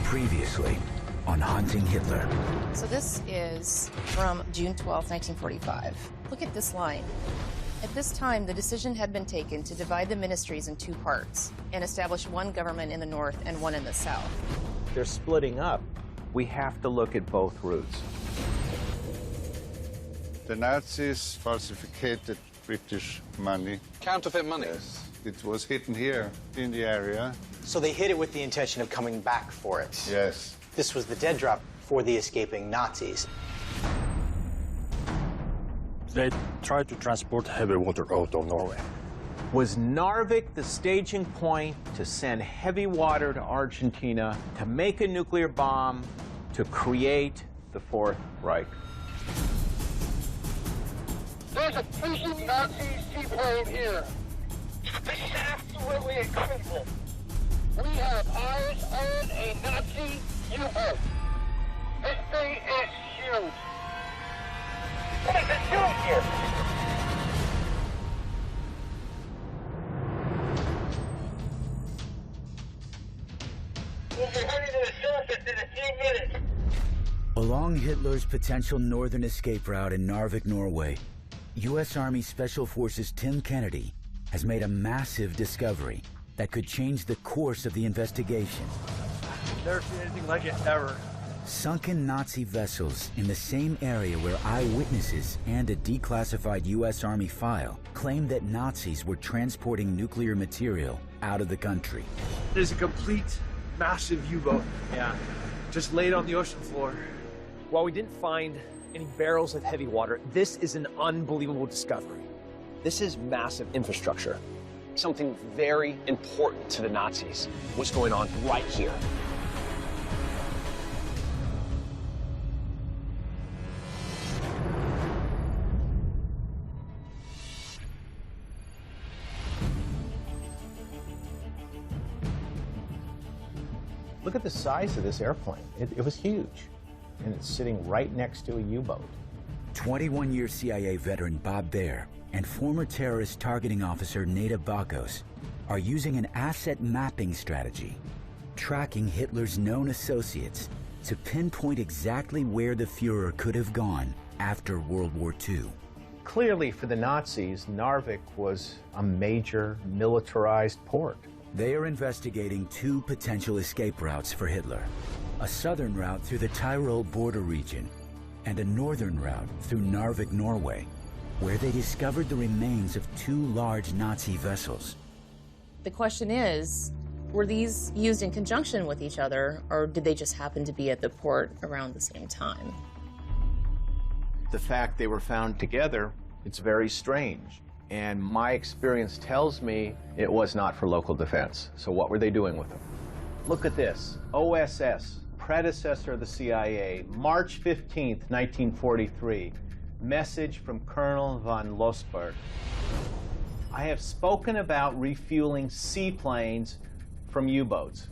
Previously on Hunting Hitler. So this is from June 12, 1945. Look at this line. At this time, the decision had been taken to divide the ministries in two parts and establish one government in the north and one in the south. They're splitting up. We have to look at both routes. The Nazis falsified British money. Counterfeit money? Yes. It was hidden here in the area. So they hid it with the intention of coming back for it? Yes. This was the dead drop for the escaping Nazis. They tried to transport heavy water out of Norway. Was Narvik the staging point to send heavy water to Argentina, to make a nuclear bomb, to create the Fourth Reich? There's a pushing Nazi seaplane here. This is absolutely incredible. We have eyes on a Nazi U-boat. This thing is huge. What is it doing here? We'll be heading to the surface in a few minutes. Along Hitler's potential northern escape route in Narvik, Norway, U.S. Army Special Forces Tim Kennedy has made a massive discovery that could change the course of the investigation. Never seen anything like it, ever. Sunken Nazi vessels in the same area where eyewitnesses and a declassified U.S. Army file claim that Nazis were transporting nuclear material out of the country. There's a complete, massive U-boat. Yeah. Just laid on the ocean floor. While we didn't find any barrels of heavy water, this is an unbelievable discovery. This is massive infrastructure. Something very important to the Nazis was going on right here. Look at the size of this airplane. It was huge. And it's sitting right next to a U-boat. 21-year CIA veteran Bob Baer and former terrorist targeting officer Neda Bakos are using an asset mapping strategy, tracking Hitler's known associates to pinpoint exactly where the Fuhrer could have gone after World War II. Clearly, for the Nazis, Narvik was a major militarized port. They are investigating two potential escape routes for Hitler: a southern route through the Tyrol border region and a northern route through Narvik, Norway, where they discovered the remains of two large Nazi vessels. The question is, were these used in conjunction with each other, or did they just happen to be at the port around the same time? The fact they were found together, it's very strange. And my experience tells me it was not for local defense. So what were they doing with them? Look at this. OSS, predecessor of the CIA, March 15th, 1943. Message from Colonel von Losberg. I have spoken about refueling seaplanes from U-boats.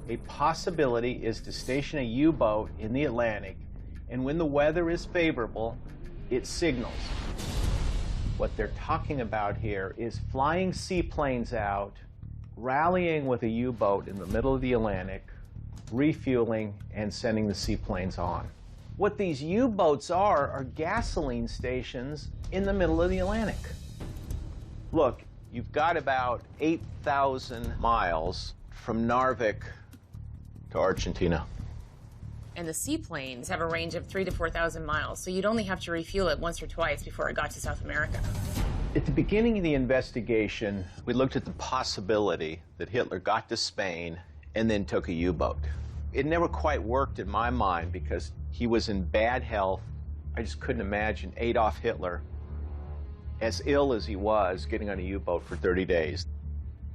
A possibility is to station a U-boat in the Atlantic, and when the weather is favorable, it signals. What they're talking about here is flying seaplanes out, rallying with a U-boat in the middle of the Atlantic, refueling, and sending the seaplanes on. What these U-boats are gasoline stations in the middle of the Atlantic. Look, you've got about 8,000 miles from Narvik to Argentina. And the seaplanes have a range of 3,000 to 4,000 miles, so you'd only have to refuel it once or twice before it got to South America. At the beginning of the investigation, we looked at the possibility that Hitler got to Spain and then took a U-boat. It never quite worked in my mind because he was in bad health. I just couldn't imagine Adolf Hitler, as ill as he was, getting on a U-boat for 30 days.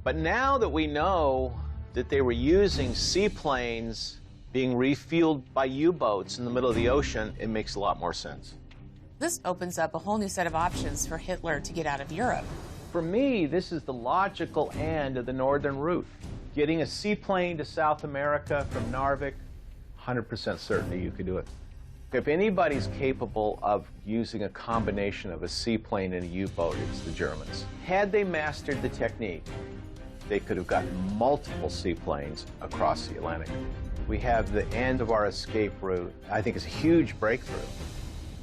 But now that we know that they were using seaplanes being refueled by U-boats in the middle of the ocean, it makes a lot more sense. This opens up a whole new set of options for Hitler to get out of Europe. For me, this is the logical end of the northern route. Getting a seaplane to South America from Narvik, 100% certainty you could do it. If anybody's capable of using a combination of a seaplane and a U-boat, it's the Germans. Had they mastered the technique, They could have gotten multiple seaplanes across the Atlantic. We have the end of our escape route. I think it's a huge breakthrough.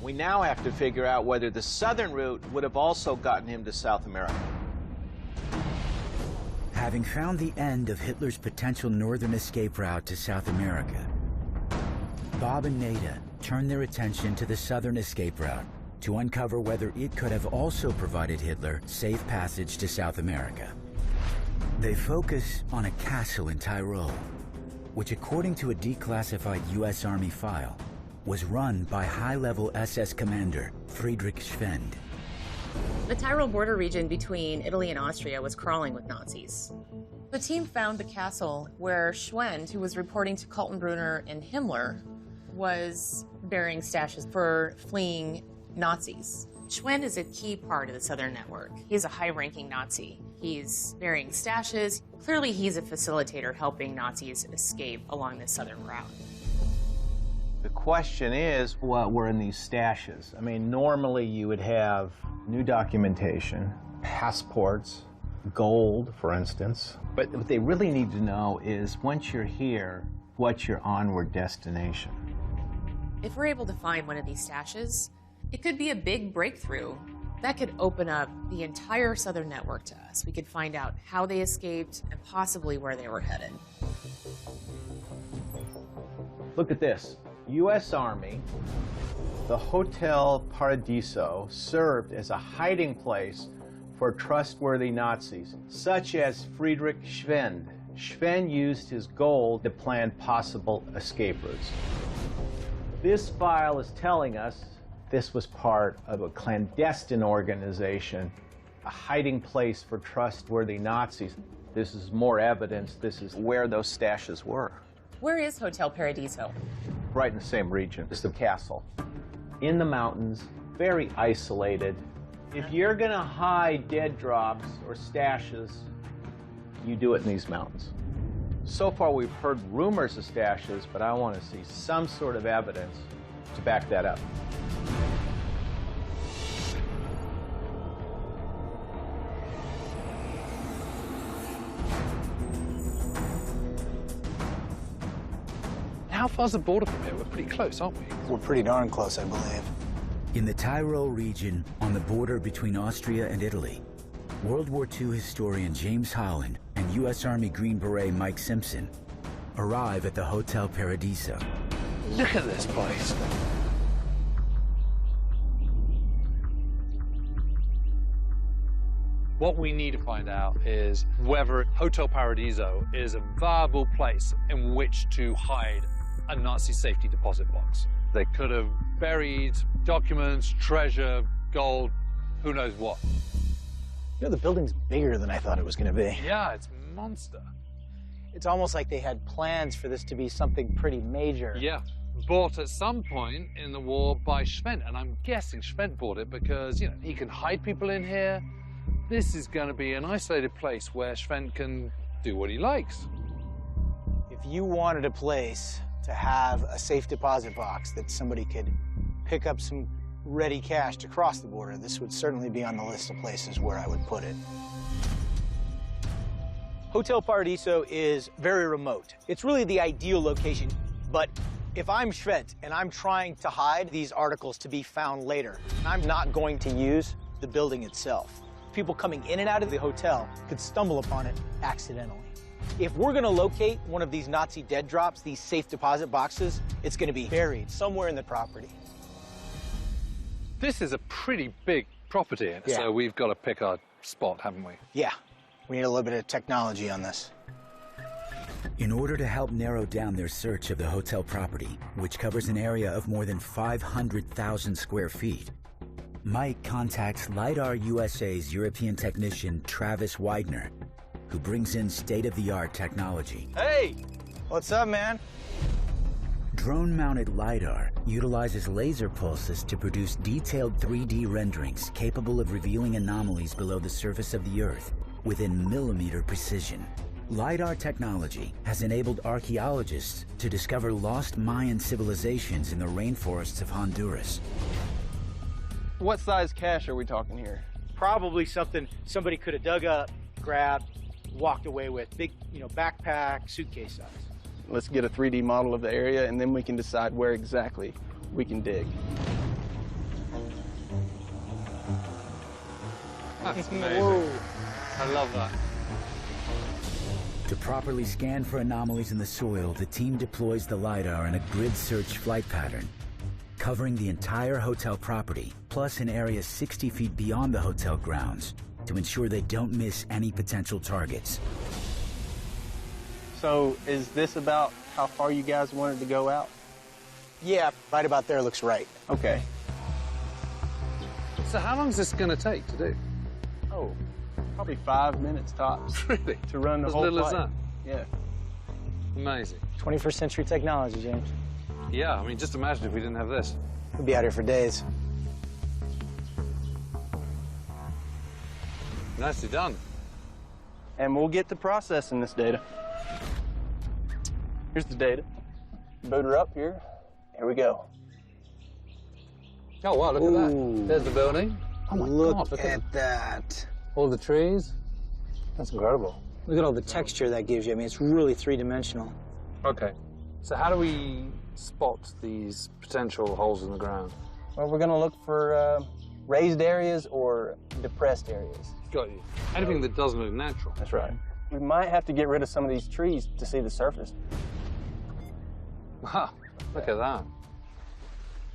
We now have to figure out whether the southern route would have also gotten him to South America. Having found the end of Hitler's potential northern escape route to South America, Bob and Neda turned their attention to the southern escape route to uncover whether it could have also provided Hitler safe passage to South America. They focus on a castle in Tyrol, which, according to a declassified U.S. Army file, was run by high-level SS commander Friedrich Schwend. The Tyrol border region between Italy and Austria was crawling with Nazis. The team found the castle where Schwend, who was reporting to Kaltenbrunner and Himmler, was burying stashes for fleeing Nazis. Schwend is a key part of the Southern Network. He's a high-ranking Nazi. He's burying stashes. Clearly, he's a facilitator helping Nazis escape along this southern route. The question is, what were in these stashes? I mean, normally you would have new documentation, passports, gold, for instance. But what they really need to know is, once you're here, what's your onward destination? If we're able to find one of these stashes, it could be a big breakthrough. That could open up the entire Southern Network to us. We could find out how they escaped and possibly where they were headed. Look at this. U.S. Army, the Hotel Paradiso served as a hiding place for trustworthy Nazis, such as Friedrich Schwend. Schwend used his gold to plan possible escape routes. This file is telling us this was part of a clandestine organization, a hiding place for trustworthy Nazis. This is more evidence. This is where those stashes were. Where is Hotel Paradiso? Right in the same region as the castle. In the mountains, very isolated. If you're gonna hide dead drops or stashes, you do it in these mountains. So far we've heard rumors of stashes, but I want to see some sort of evidence to back that up. How far's the border from here? We're pretty close, aren't we? We're pretty darn close, I believe. In the Tyrol region, on the border between Austria and Italy, World War II historian James Holland and U.S. Army Green Beret Mike Simpson arrive at the Hotel Paradiso. Look at this place. What we need to find out is whether Hotel Paradiso is a viable place in which to hide a Nazi safety deposit box. They could have buried documents, treasure, gold, who knows what. You know, the building's bigger than I thought it was going to be. Yeah, it's a monster. It's almost like they had plans for this to be something pretty major. Yeah, bought at some point in the war by Schwend, and I'm guessing Schwend bought it because, you know, he can hide people in here. This is going to be an isolated place where Schwend can do what he likes. If you wanted a place to have a safe deposit box that somebody could pick up some ready cash to cross the border, this would certainly be on the list of places where I would put it. Hotel Paradiso is very remote. It's really the ideal location, but if I'm Schwend and I'm trying to hide these articles to be found later, I'm not going to use the building itself. People coming in and out of the hotel could stumble upon it accidentally. If we're going to locate one of these Nazi dead drops, these safe deposit boxes, it's going to be buried somewhere in the property. This is a pretty big property, Yeah. so we've got to pick our spot, haven't we? Yeah, we need a little bit of technology on this. In order to help narrow down their search of the hotel property, which covers an area of more than 500,000 square feet, Mike contacts LiDAR USA's European technician Travis Widener, who brings in state-of-the-art technology. Hey! What's up, man? Drone-mounted LiDAR utilizes laser pulses to produce detailed 3D renderings capable of revealing anomalies below the surface of the Earth within millimeter precision. LiDAR technology has enabled archaeologists to discover lost Mayan civilizations in the rainforests of Honduras. What size cache are we talking here? Probably something somebody could have dug up, grabbed, walked away with. Big, backpack, suitcase size. Let's get a 3D model of the area, and then we can decide where exactly we can dig. That's amazing. Whoa. I love that. To properly scan for anomalies in the soil, the team deploys the LiDAR in a grid search flight pattern, covering the entire hotel property, plus an area 60 feet beyond the hotel grounds, to ensure they don't miss any potential targets. So is this about how far you guys wanted to go out? Yeah, right about there looks right. Okay. So how long is this going to take to do? Oh, probably 5 minutes tops. Really? To run the As whole little as flight. that? Yeah. Amazing. 21st century technology, James. Yeah, I mean, just imagine if we didn't have this. We'd be out here for days. Nicely done. And we'll get to processing this data. Here's the data. Boot her up here. Here we go. Oh, wow, look at that. There's the building. Oh, my Look God, look at that. all the trees. That's incredible. Look at all the texture that gives you. I mean, it's really three-dimensional. Okay. So how do we spot these potential holes in the ground? Well, we're going to look for raised areas or depressed areas. Got you. Anything that doesn't look natural. That's right. We might have to get rid of some of these trees to see the surface. Wow, look at that.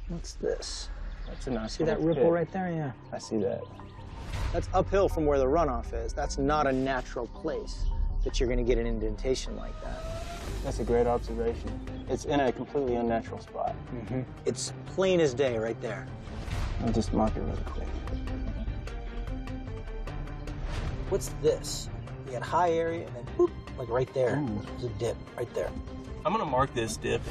What's this? That's a nice See that little ripple pit. right there? Yeah. I see that. That's uphill from where the runoff is. That's not a natural place that you're going to get an indentation like that. That's a great observation. It's in a completely unnatural spot. Mm-hmm. It's plain as day right there. I'll just mark it really quick. What's this? You got high area and then whoop, like right there. There's a dip right there. I'm going to mark this dip.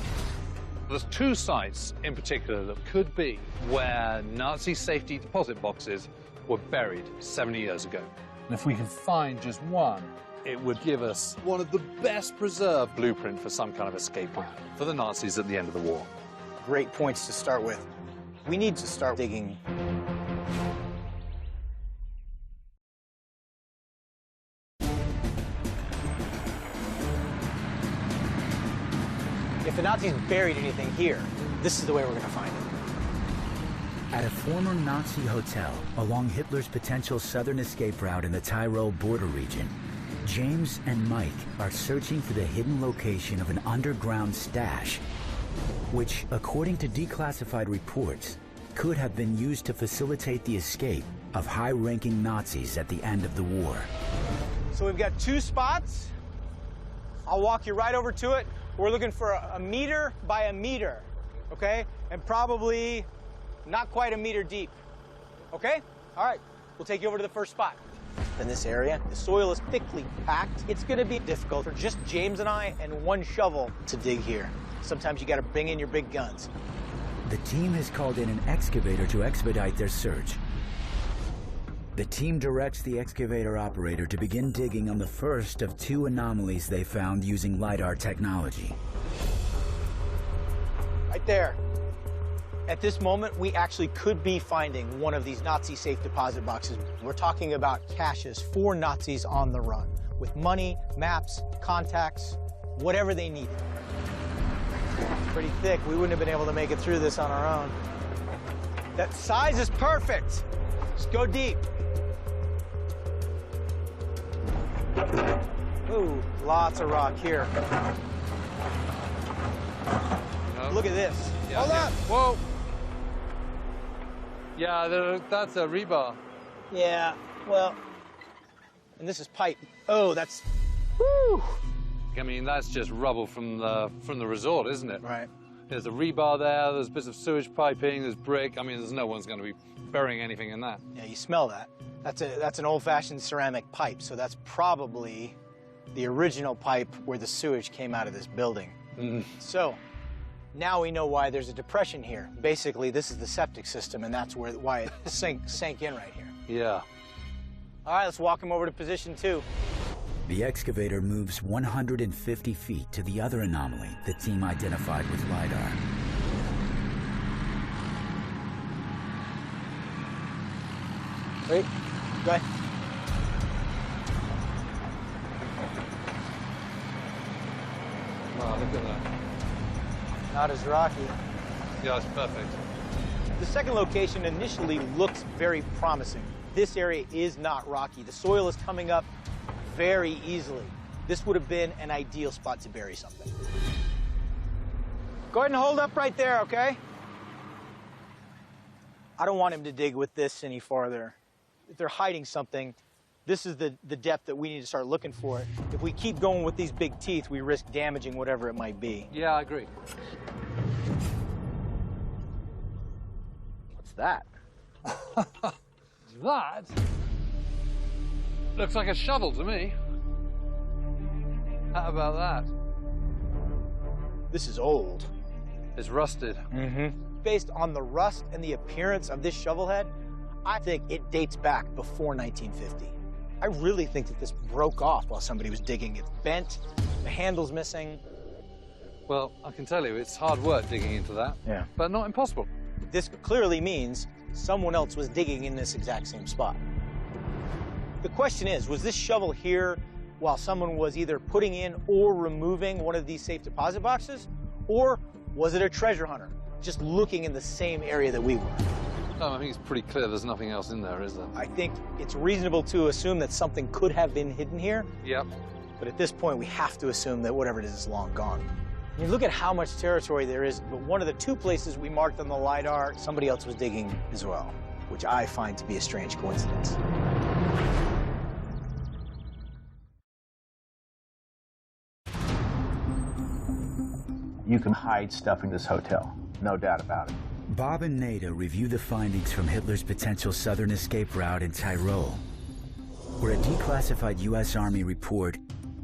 There's two sites in particular that could be where Nazi safety deposit boxes were buried 70 years ago. And if we can find just one, it would give us one of the best preserved blueprint for some kind of escape plan for the Nazis at the end of the war. Great points to start with. We need to start digging. If the Nazis buried anything here, this is the way we're going to find it. At a former Nazi hotel along Hitler's potential southern escape route in the Tyrol border region, James and Mike are searching for the hidden location of an underground stash, which, according to declassified reports, could have been used to facilitate the escape of high-ranking Nazis at the end of the war. So we've got two spots. I'll walk you right over to it. We're looking for a meter by a meter, okay? And probably not quite a meter deep, okay? All right, we'll take you over to the first spot. In this area, the soil is thickly packed. It's gonna be difficult for just James and I and one shovel to dig here. Sometimes you gotta bring in your big guns. The team has called in an excavator to expedite their search. The team directs the excavator operator to begin digging on the first of two anomalies they found using LiDAR technology. Right there. At this moment, we actually could be finding one of these Nazi safe deposit boxes. We're talking about caches for Nazis on the run, with money, maps, contacts, whatever they needed. Pretty thick. We wouldn't have been able to make it through this on our own. That size is perfect. Just go deep. Ooh, lots of rock here. Look at this. Yeah, Hold up. Whoa. Yeah, that's a rebar. Yeah, well, and this is pipe. Oh, that's, whoo. I mean, that's just rubble from the resort, isn't it? Right. There's a rebar there, there's bits of sewage piping, there's brick. I mean, there's no one's going to be burying anything in that. Yeah, you smell that. That's an old-fashioned ceramic pipe, so that's probably the original pipe where the sewage came out of this building. So, now we know why there's a depression here. Basically, this is the septic system, and that's why it sank in right here. Yeah. All right, let's walk him over to position 2. The excavator moves 150 feet to the other anomaly the team identified with LiDAR. Wait, go ahead. Wow, look at that. Not as rocky. Yeah, it's perfect. The second location initially looks very promising. This area is not rocky. The soil is coming up very easily. This would have been an ideal spot to bury something. Go ahead and hold up right there, okay? I don't want him to dig with this any farther. If they're hiding something, this is the depth that we need to start looking for. If we keep going with these big teeth, we risk damaging whatever it might be. Yeah, I agree. What's that? That looks like a shovel to me. How about that? This is old. It's rusted. Mm-hmm. Based on the rust and the appearance of this shovel head, I think it dates back before 1950. I really think that this broke off while somebody was digging. It's bent, the handle's missing. Well, I can tell you, it's hard work digging into that. Yeah. But not impossible. This clearly means someone else was digging in this exact same spot. The question is, was this shovel here while someone was either putting in or removing one of these safe deposit boxes? Or was it a treasure hunter just looking in the same area that we were? No, I think it's pretty clear there's nothing else in there, is there? I think it's reasonable to assume that something could have been hidden here. Yep. But at this point, we have to assume that whatever it is long gone. I mean, look at how much territory there is, but one of the two places we marked on the LiDAR, somebody else was digging as well, which I find to be a strange coincidence. You can hide stuff in this hotel, no doubt about it. Bob and Neda review the findings from Hitler's potential southern escape route in Tyrol, where a declassified U.S. Army report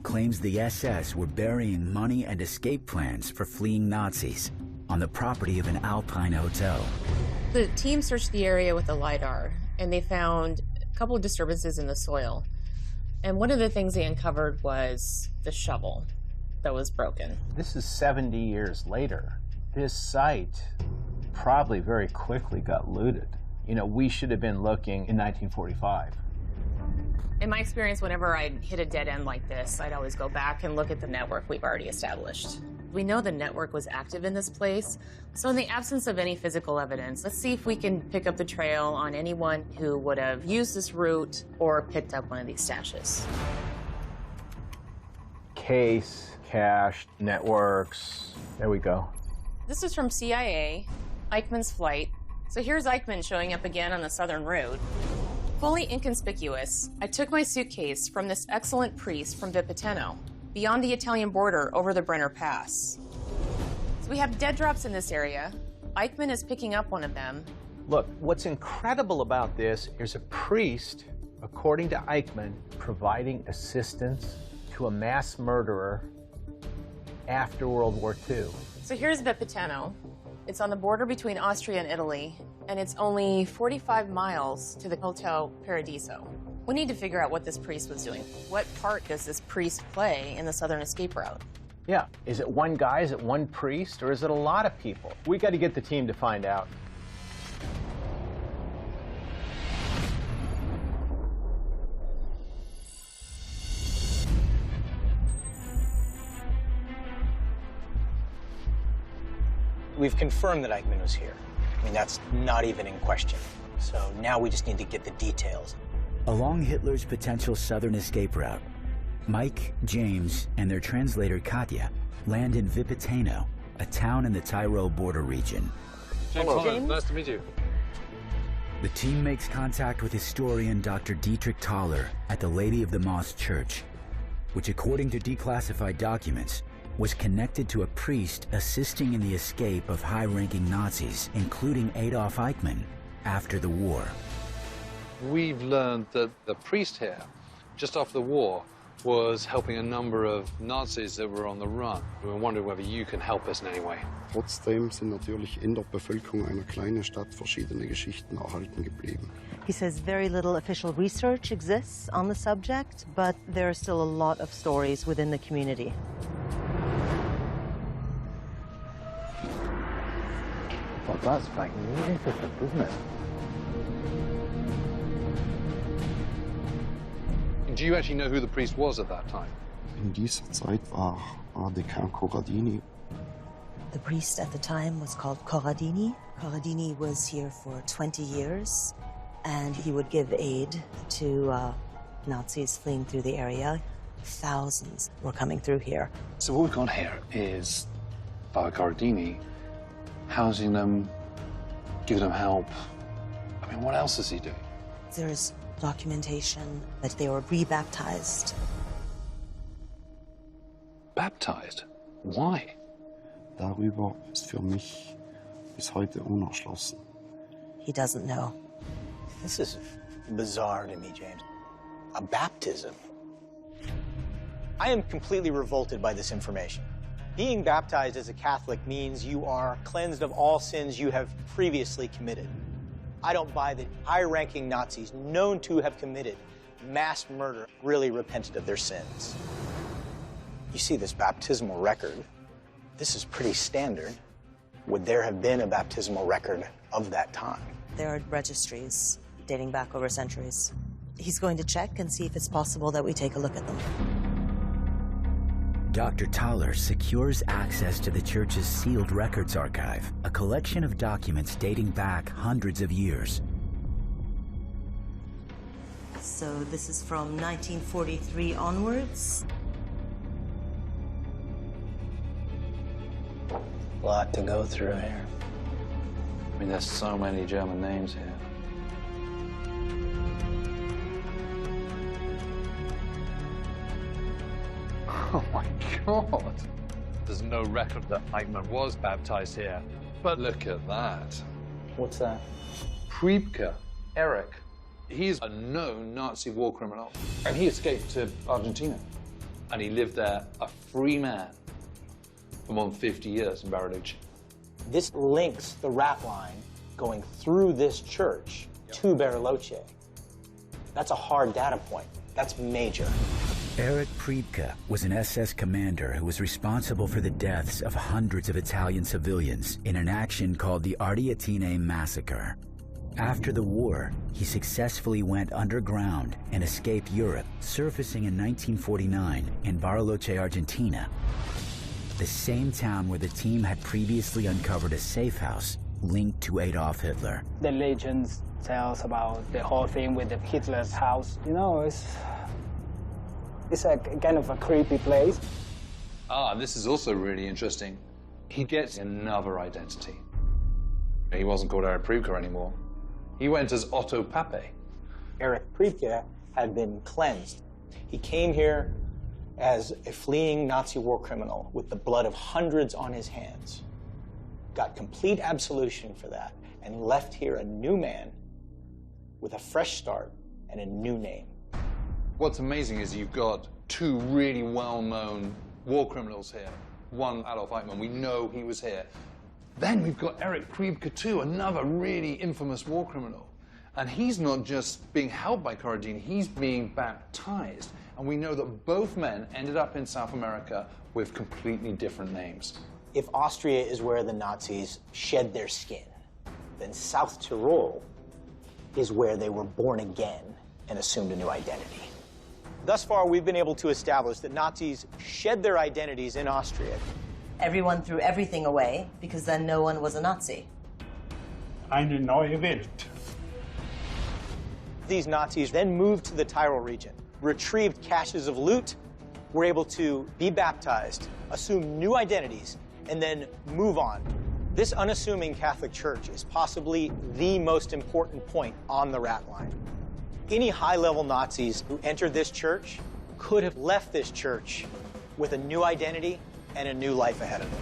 claims the SS were burying money and escape plans for fleeing Nazis on the property of an Alpine hotel. The team searched the area with the LiDAR, and they found a couple of disturbances in the soil. And one of the things they uncovered was the shovel that was broken. This is 70 years later. This site probably very quickly got looted. You know, we should have been looking in 1945. In my experience, whenever I hit a dead end like this, I'd always go back and look at the network we've already established. We know the network was active in this place, so in the absence of any physical evidence, let's see if we can pick up the trail on anyone who would have used this route or picked up one of these stashes. Case, cache, networks, there we go. This is from CIA, Eichmann's flight. So here's Eichmann showing up again on the southern route. Fully inconspicuous, I took my suitcase from this excellent priest from Vipiteno, beyond the Italian border over the Brenner Pass. So we have dead drops in this area. Eichmann is picking up one of them. Look, what's incredible about this is a priest, according to Eichmann, providing assistance to a mass murderer after World War II. So here's Vipiteno. It's on the border between Austria and Italy, and it's only 45 miles to the Hotel Paradiso. We need to figure out what this priest was doing. What part does this priest play in the southern escape route? Yeah, is it one guy, is it one priest, or is it a lot of people? We got to get the team to find out. We've confirmed that Eichmann was here. I mean, that's not even in question. So now we just need to get the details. Along Hitler's potential southern escape route, Mike, James, and their translator Katya land in Vipiteno, a town in the Tyrol border region. Hello, James. Nice to meet you. The team makes contact with historian Dr. Dietrich Thaler at the Lady of the Moss Church, which, according to declassified documents, was connected to a priest assisting in the escape of high-ranking Nazis, including Adolf Eichmann, after the war. We've learned that the priest here, just after the war, was helping a number of Nazis that were on the run. We're wondering whether you can help us in any way. Trotzdem sind natürlich in der Bevölkerung einer kleinen Stadt verschiedene Geschichten erhalten geblieben. He says very little official research exists on the subject, but there are still a lot of stories within the community. Well, that's magnificent, isn't it? Do you actually know who the priest was at that time? In dieser Zeit war Dekan Corradini. The priest at the time was called Corradini. Corradini was here for 20 years, and he would give aid to Nazis fleeing through the area. Thousands were coming through here. So what we've got here is Father Corradini housing them, giving them help. I mean, what else is he doing? There's documentation that they were rebaptized. Baptized? Why? Darüber ist für mich bis heute unerschlossen. He doesn't know. This is bizarre to me, James. A baptism. I am completely revolted by this information. Being baptized as a Catholic means you are cleansed of all sins you have previously committed. I don't buy that high-ranking Nazis known to have committed mass murder really repented of their sins. You see this baptismal record. This is pretty standard. Would there have been a baptismal record of that time? There are registries dating back over centuries. He's going to check and see if it's possible that we take a look at them. Dr. Thaler secures access to the church's sealed records archive, a collection of documents dating back hundreds of years. So this is from 1943 onwards. A lot to go through here. I mean, there's so many German names here. Oh my God. There's no record that Eichmann was baptized here. But look at that. What's that? Priebke, Eric. He's a known Nazi war criminal. And he escaped to Argentina. And he lived there a free man for more than 50 years in Bariloche. This links the rat line going through this church to Bariloche. That's a hard data point. That's major. Erich Priebke was an SS commander who was responsible for the deaths of hundreds of Italian civilians in an action called the Ardeatine Massacre. After the war, he successfully went underground and escaped Europe, surfacing in 1949 in Bariloche, Argentina, the same town where the team had previously uncovered a safe house linked to Adolf Hitler. The legends tells about the whole thing with the Hitler's house. You know, it's a kind of a creepy place. And this is also really interesting. He gets another identity. He wasn't called Erich Priebke anymore. He went as Otto Pape. Erich Priebke had been cleansed. He came here as a fleeing Nazi war criminal with the blood of hundreds on his hands, got complete absolution for that, and left here a new man with a fresh start and a new name. What's amazing is you've got two really well-known war criminals here. One, Adolf Eichmann, we know he was here. Then we've got Erich Priebke too, another really infamous war criminal. And he's not just being held by Corradini, he's being baptized. And we know that both men ended up in South America with completely different names. If Austria is where the Nazis shed their skin, then South Tyrol is where they were born again and assumed a new identity. Thus far, we've been able to establish that Nazis shed their identities in Austria. Everyone threw everything away because then no one was a Nazi. Eine neue Welt. These Nazis then moved to the Tyrol region, retrieved caches of loot, were able to be baptized, assume new identities, and then move on. This unassuming Catholic Church is possibly the most important point on the rat line. Any high-level Nazis who entered this church could have left this church with a new identity and a new life ahead of them.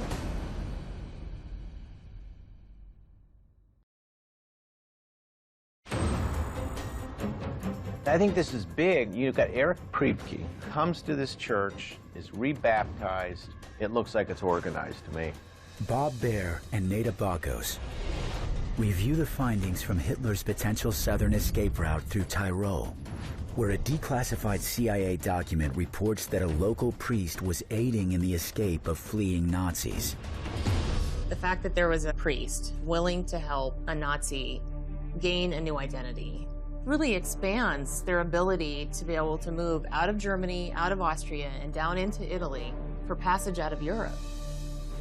I think this is big. You've got Erich Priebke, comes to this church, is rebaptized. It looks like it's organized to me. Bob Baer and Neda Bakos review the findings from Hitler's potential southern escape route through Tyrol, where a declassified CIA document reports that a local priest was aiding in the escape of fleeing Nazis. The fact that there was a priest willing to help a Nazi gain a new identity really expands their ability to be able to move out of Germany, out of Austria, and down into Italy for passage out of Europe.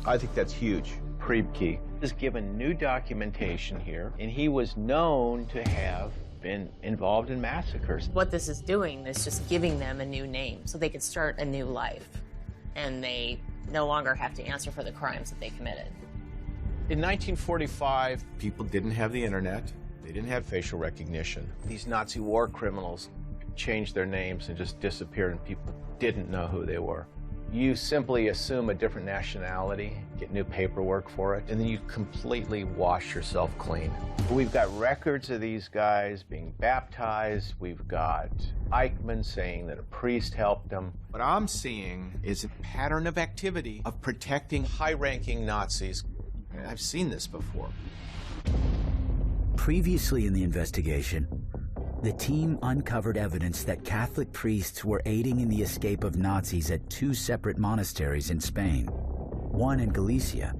I think that's huge. Priebke is given new documentation here, and he was known to have been involved in massacres. What this is doing is just giving them a new name so they could start a new life, and they no longer have to answer for the crimes that they committed. In 1945, people didn't have the internet. They didn't have facial recognition. These Nazi war criminals changed their names and just disappeared, and people didn't know who they were. You simply assume a different nationality, get new paperwork for it, and then you completely wash yourself clean. We've got records of these guys being baptized. We've got Eichmann saying that a priest helped them. What I'm seeing is a pattern of activity of protecting high-ranking Nazis. I've seen this before. Previously in the investigation, the team uncovered evidence that Catholic priests were aiding in the escape of Nazis at 2 separate monasteries in Spain, one in Galicia.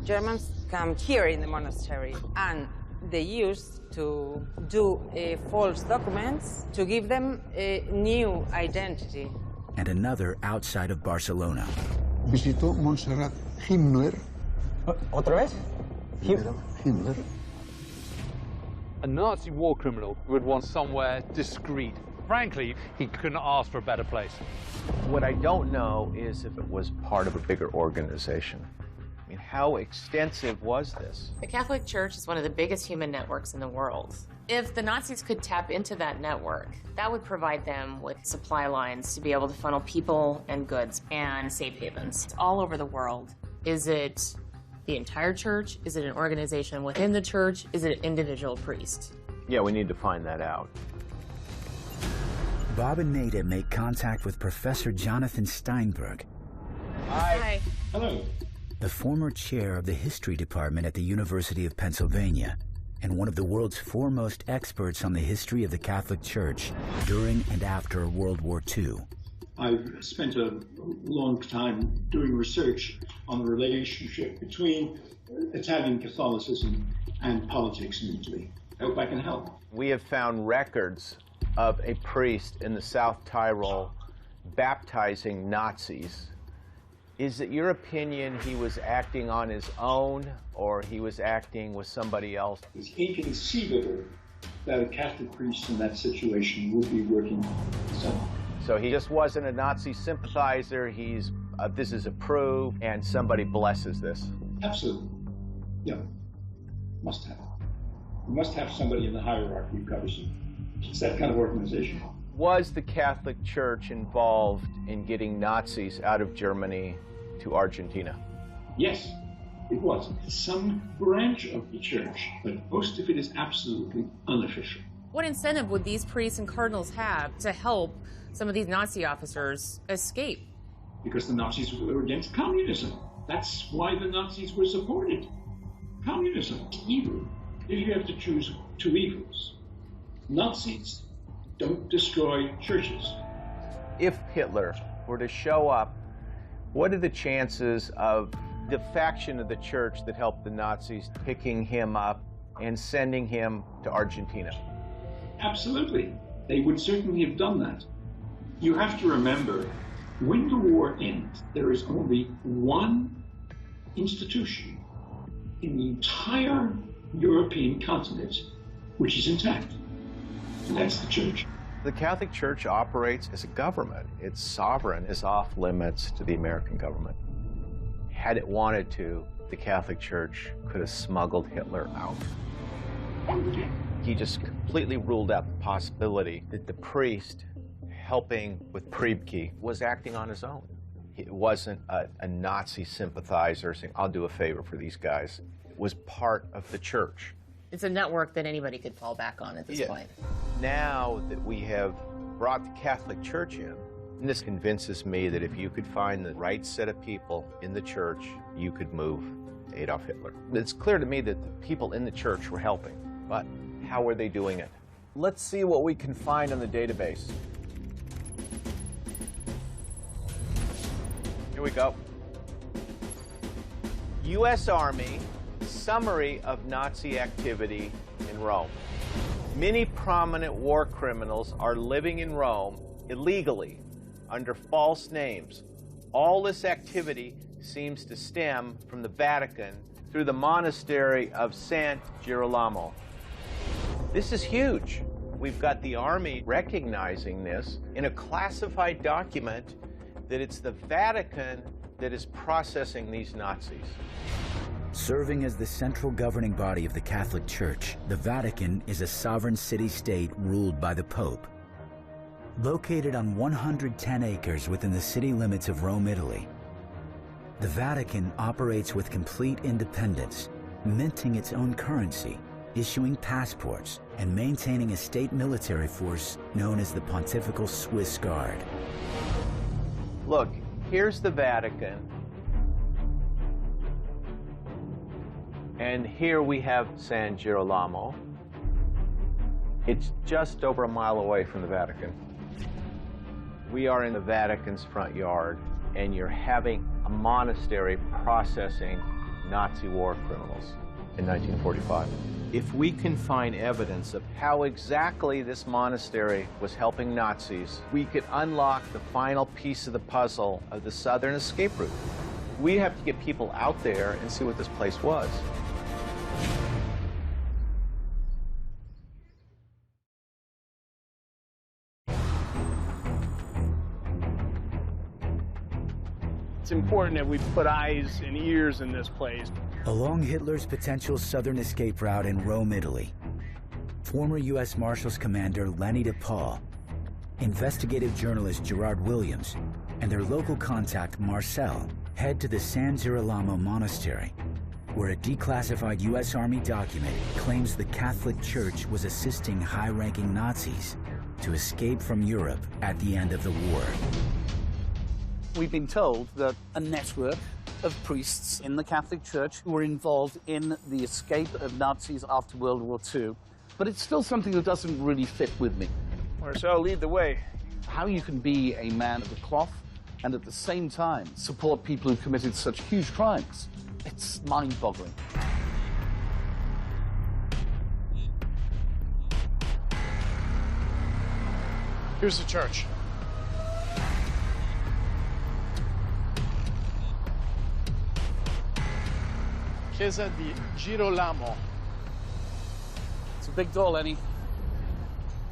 Germans come here in the monastery, and they used to do false documents to give them a new identity. And another outside of Barcelona. Visitó Montserrat Himmler. ¿Otra vez? Himmler. A Nazi war criminal would want somewhere discreet. Frankly, he couldn't ask for a better place. What I don't know is if it was part of a bigger organization. I mean, how extensive was this? The Catholic Church is one of the biggest human networks in the world. If the Nazis could tap into that network, that would provide them with supply lines to be able to funnel people and goods and safe havens all over the world. Is it the entire church? Is it an organization within the church? Is it an individual priest? Yeah, we need to find that out. Bob and Nada make contact with Professor Jonathan Steinberg. Hi. Hello. The former chair of the history department at the University of Pennsylvania and one of the world's foremost experts on the history of the Catholic Church during and after World War II. I've spent a long time doing research on the relationship between Italian Catholicism and politics in Italy. I hope I can help. We have found records of a priest in the South Tyrol baptizing Nazis. Is it your opinion he was acting on his own, or he was acting with somebody else? It's inconceivable that a Catholic priest in that situation would be working somehow. So he just wasn't a Nazi sympathizer. He's, this is approved, and somebody blesses this. Absolutely. Yeah. Must have. You must have somebody in the hierarchy who covers you. It's that kind of organization. Was the Catholic Church involved in getting Nazis out of Germany to Argentina? Yes, it was. Some branch of the church, but most of it is absolutely unofficial. What incentive would these priests and cardinals have to help some of these Nazi officers escape? Because the Nazis were against communism. That's why the Nazis were supported. Communism, evil. If you have to choose 2 evils, Nazis don't destroy churches. If Hitler were to show up, what are the chances of the faction of the church that helped the Nazis picking him up and sending him to Argentina? Absolutely. They would certainly have done that. You have to remember, when the war ends, there is only one institution in the entire European continent which is intact, and that's the church. The Catholic Church operates as a government. It's sovereign, is off limits to the American government. Had it wanted to, the Catholic Church could have smuggled Hitler out. He just completely ruled out the possibility that the priest helping with Priebke was acting on his own. It wasn't a Nazi sympathizer saying, I'll do a favor for these guys. It was part of the church. It's a network that anybody could fall back on at this point. Now that we have brought the Catholic Church in, and this convinces me that if you could find the right set of people in the church, you could move Adolf Hitler. It's clear to me that the people in the church were helping, but how were they doing it? Let's see what we can find on the database. Here we go. U.S. Army summary of Nazi activity in Rome. Many prominent war criminals are living in Rome illegally under false names. All this activity seems to stem from the Vatican through the monastery of San Girolamo. This is huge. We've got the army recognizing this in a classified document that it's the Vatican that is processing these Nazis. Serving as the central governing body of the Catholic Church, the Vatican is a sovereign city-state ruled by the Pope. Located on 110 acres within the city limits of Rome, Italy, the Vatican operates with complete independence, minting its own currency, issuing passports, and maintaining a state military force known as the Pontifical Swiss Guard. Look, here's the Vatican, and here we have San Girolamo. It's just over a mile away from the Vatican. We are in the Vatican's front yard, and you're having a monastery processing Nazi war criminals in 1945. If we can find evidence of how exactly this monastery was helping Nazis, we could unlock the final piece of the puzzle of the southern escape route. We have to get people out there and see what this place was. It's important that we put eyes and ears in this place. Along Hitler's potential southern escape route in Rome, Italy, former U.S. Marshals Commander Lenny DePaul, investigative journalist Gerard Williams, and their local contact Marcel head to the San Girolamo Monastery, where a declassified U.S. Army document claims the Catholic Church was assisting high-ranking Nazis to escape from Europe at the end of the war. We've been told that a network of priests in the Catholic Church who were involved in the escape of Nazis after World War II. But it's still something that doesn't really fit with me. Marcel, lead the way. How you can be a man of the cloth and at the same time support people who committed such huge crimes, it's mind-boggling. Here's the church. Chiesa di Girolamo. It's a big door, Lenny.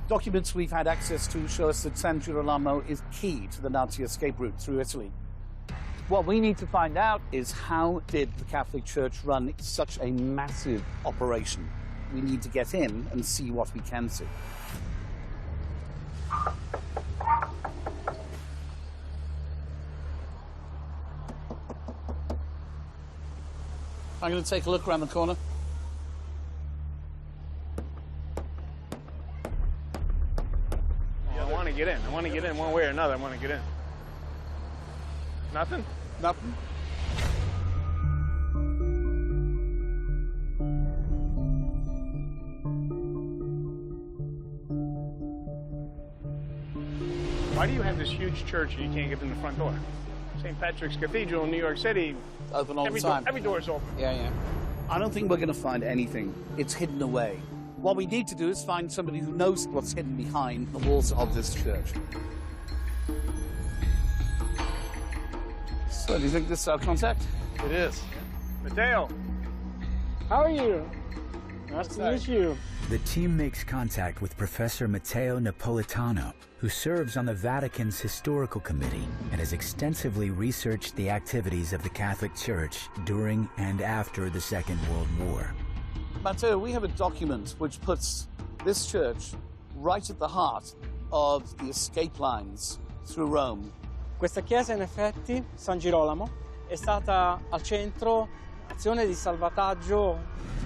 Documents we've had access to show us that San Girolamo is key to the Nazi escape route through Italy. What we need to find out is how did the Catholic Church run such a massive operation? We need to get in and see what we can see. I'm going to take a look around the corner. I want to get in. I want to get in one way or another. I want to get in. Nothing? Nothing. Why do you have this huge church and you can't get in the front door? St. Patrick's Cathedral in New York City. Open all the time. Every door is open. Yeah. I don't think we're going to find anything. It's hidden away. What we need to do is find somebody who knows what's hidden behind the walls of this church. So, do you think this is our contact? It is. Matteo. How are you? Nice to meet you. The team makes contact with Professor Matteo Napolitano, who serves on the Vatican's Historical Committee and has extensively researched the activities of the Catholic Church during and after the Second World War. Matteo, we have a document which puts this church right at the heart of the escape lines through Rome. Questa chiesa, in effetti, San Girolamo, è stata al centro azione di salvataggio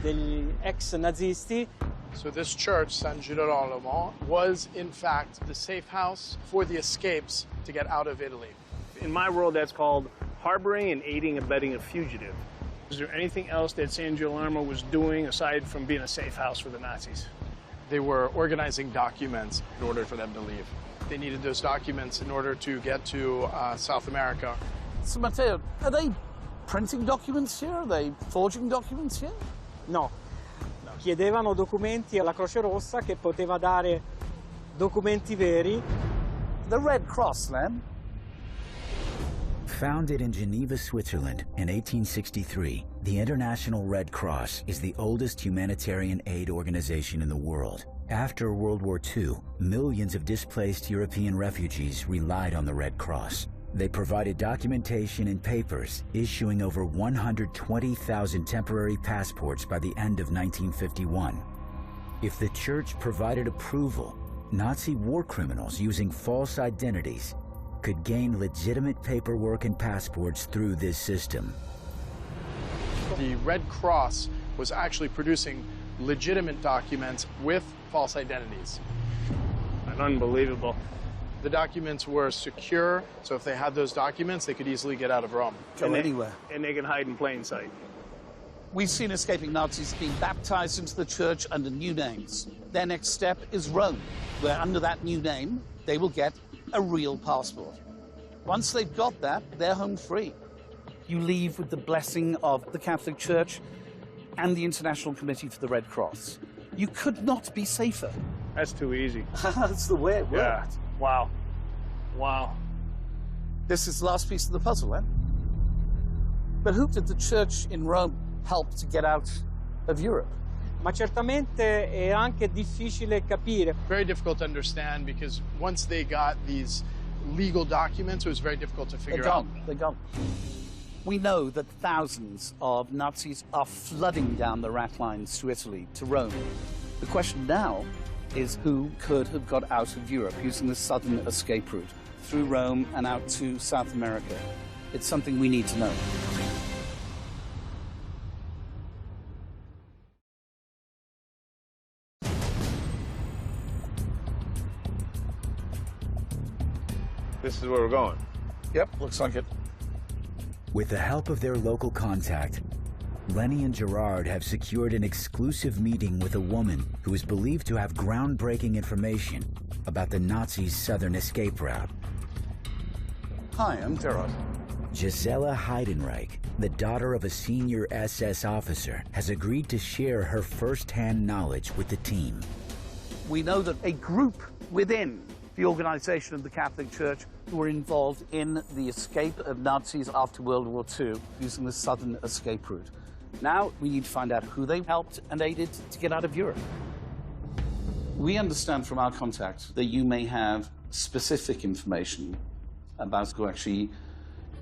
degli ex nazisti. So this church, San Girolamo, was in fact the safe house for the escapes to get out of Italy. In my world, that's called harboring and aiding and abetting a fugitive. Is there anything else that San Girolamo was doing aside from being a safe house for the Nazis? They were organizing documents in order for them to leave. They needed those documents in order to get to South America. So, Matteo, are they printing documents here? Are they forging documents here? No. Chiedevano documenti alla Croce Rossa che poteva dare documenti veri. The Red Cross, then? Founded in Geneva, Switzerland in 1863, the International Red Cross is the oldest humanitarian aid organization in the world. After World War II, millions of displaced European refugees relied on the Red Cross. They provided documentation and papers, issuing over 120,000 temporary passports by the end of 1951. If the church provided approval, Nazi war criminals using false identities could gain legitimate paperwork and passports through this system. The Red Cross was actually producing legitimate documents with false identities. Unbelievable. The documents were secure, so if they had those documents, they could easily get out of Rome. Go anywhere. And they can hide in plain sight. We've seen escaping Nazis being baptized into the church under new names. Their next step is Rome, where under that new name, they will get a real passport. Once they've got that, they're home free. You leave with the blessing of the Catholic Church and the International Committee for the Red Cross. You could not be safer. That's too easy. That's the way it worked. Yeah. Wow. Wow. This is the last piece of the puzzle, eh? But who did the church in Rome help to get out of Europe? Ma certamente è anche difficile capire. Very difficult to understand because once they got these legal documents, it was very difficult to figure out. They're gone. We know that thousands of Nazis are flooding down the rat lines to Italy, to Rome. The question now is who could have got out of Europe using the southern escape route through Rome and out to South America. It's something we need to know. This is where we're going. Yep, looks like it. With the help of their local contact, Lenny and Gerard have secured an exclusive meeting with a woman who is believed to have groundbreaking information about the Nazis' southern escape route. Hi, I'm Gerard. Gisela Heidenreich, the daughter of a senior SS officer, has agreed to share her first-hand knowledge with the team. We know that a group within the organization of the Catholic Church who were involved in the escape of Nazis after World War II using the southern escape route. Now we need to find out who they helped and aided to get out of Europe. We understand from our contacts that you may have specific information about who actually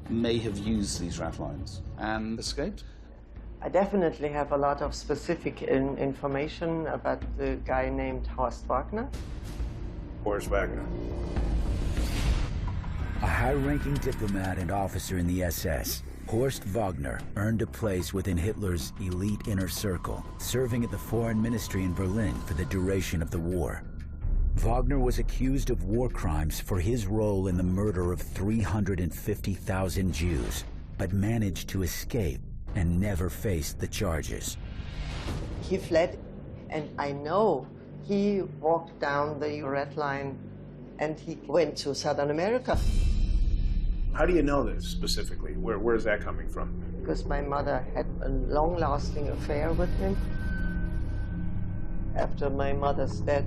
may have used these rat lines and escaped. I definitely have a lot of specific information about the guy named Horst Wagner. Horst Wagner. A high-ranking diplomat and officer in the SS, Horst Wagner earned a place within Hitler's elite inner circle, serving at the Foreign Ministry in Berlin for the duration of the war. Wagner was accused of war crimes for his role in the murder of 350,000 Jews, but managed to escape and never faced the charges. He fled, and I know he walked down the red line and he went to Southern America. How do you know this specifically? Where is that coming from? Because my mother had a long-lasting affair with him. After my mother's death,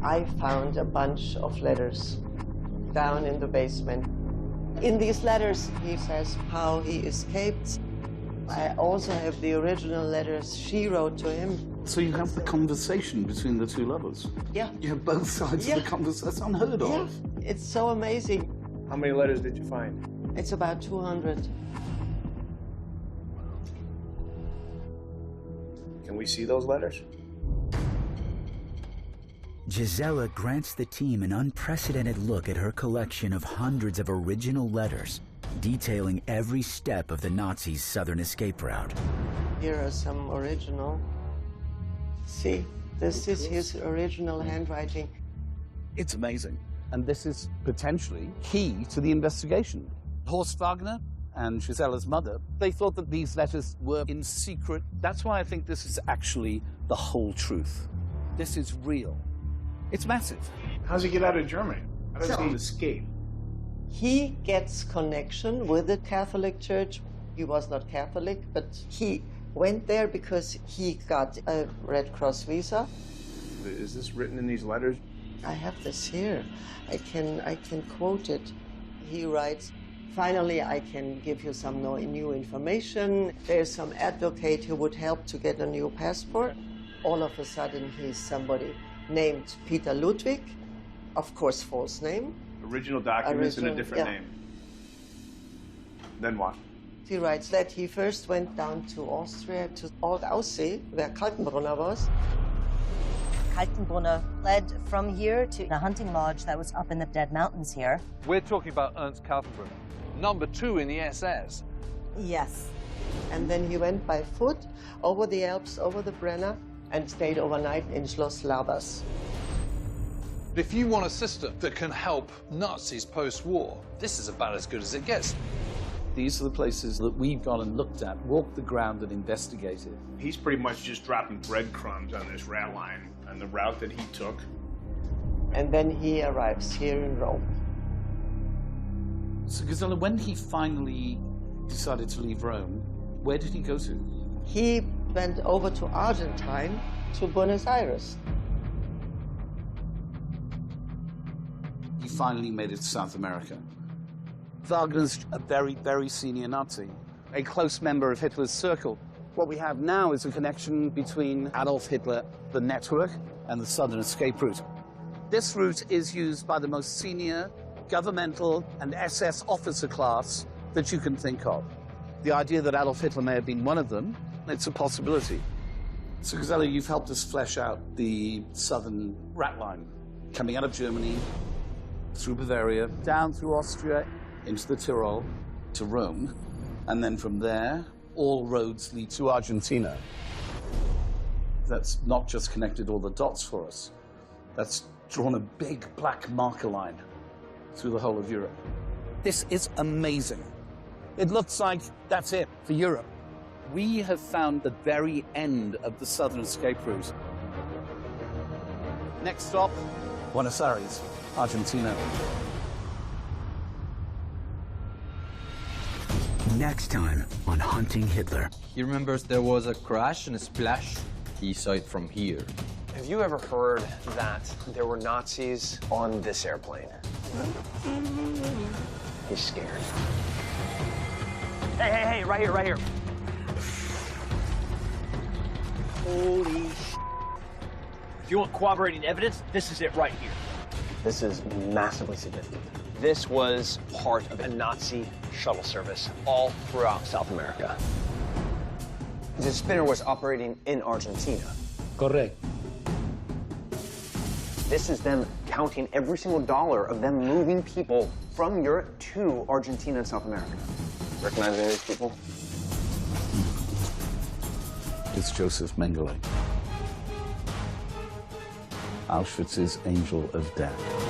I found a bunch of letters down in the basement. In these letters, he says how he escaped. I also have the original letters she wrote to him. So you have the conversation between the two lovers? Yeah. You have both sides of the conversation. That's unheard of. Yeah. It's so amazing. How many letters did you find? It's about 200. Can we see those letters? Gisela grants the team an unprecedented look at her collection of hundreds of original letters, detailing every step of the Nazis' southern escape route. Here are some original. See, this is his original handwriting. It's amazing. And this is potentially key to the investigation. Horst Wagner and Gisela's mother, they thought that these letters were in secret. That's why I think this is actually the whole truth. This is real. It's massive. How does he get out of Germany? How does he escape? He gets connection with the Catholic Church. He was not Catholic, but he went there because he got a Red Cross visa. Is this written in these letters? I have this here. I can quote it. He writes, Finally, I can give you some new information. There's some advocate who would help to get a new passport. All of a sudden, he's somebody named Peter Ludwig, of course, false name. Original documents in a different name. Then what? He writes that he first went down to Austria, to Old Aussee, where Kaltenbrunner was. Kaltenbrunner led from here to the hunting lodge that was up in the Dead Mountains here. We're talking about Ernst Kaltenbrunner, number 2 in the SS. Yes. And then he went by foot over the Alps, over the Brenner, and stayed overnight in Schloss Labas. If you want a system that can help Nazis post-war, this is about as good as it gets. These are the places that we've gone and looked at, walked the ground and investigated. He's pretty much just dropping breadcrumbs on this rail line and the route that he took. And then he arrives here in Rome. So, Gisela, when he finally decided to leave Rome, where did he go to? He went over to Argentine, to Buenos Aires. He finally made it to South America. Wagner's a very, very senior Nazi, a close member of Hitler's circle. What we have now is a connection between Adolf Hitler, the network, and the Southern Escape Route. This route is used by the most senior governmental and SS officer class that you can think of. The idea that Adolf Hitler may have been one of them, it's a possibility. So, Gisela, you've helped us flesh out the southern rat line, coming out of Germany, through Bavaria, down through Austria, into the Tyrol, to Rome, and then from there, all roads lead to Argentina. That's not just connected all the dots for us. That's drawn a big black marker line through the whole of Europe. This is amazing. It looks like that's it for Europe. We have found the very end of the Southern Escape Route. Next stop, Buenos Aires, Argentina. Next time on Hunting Hitler. He remembers there was a crash and a splash. He saw it from here. Have you ever heard that there were Nazis on this airplane? He's scared. Hey, right here, right here. Holy sh**. If you want corroborating evidence, this is it right here. This is massively significant. This was part of a Nazi shuttle service all throughout South America. The spinner was operating in Argentina. Correct. This is them counting every single dollar of them moving people from Europe to Argentina and South America. Recognize any of these people? It's Joseph Mengele, Auschwitz's angel of death.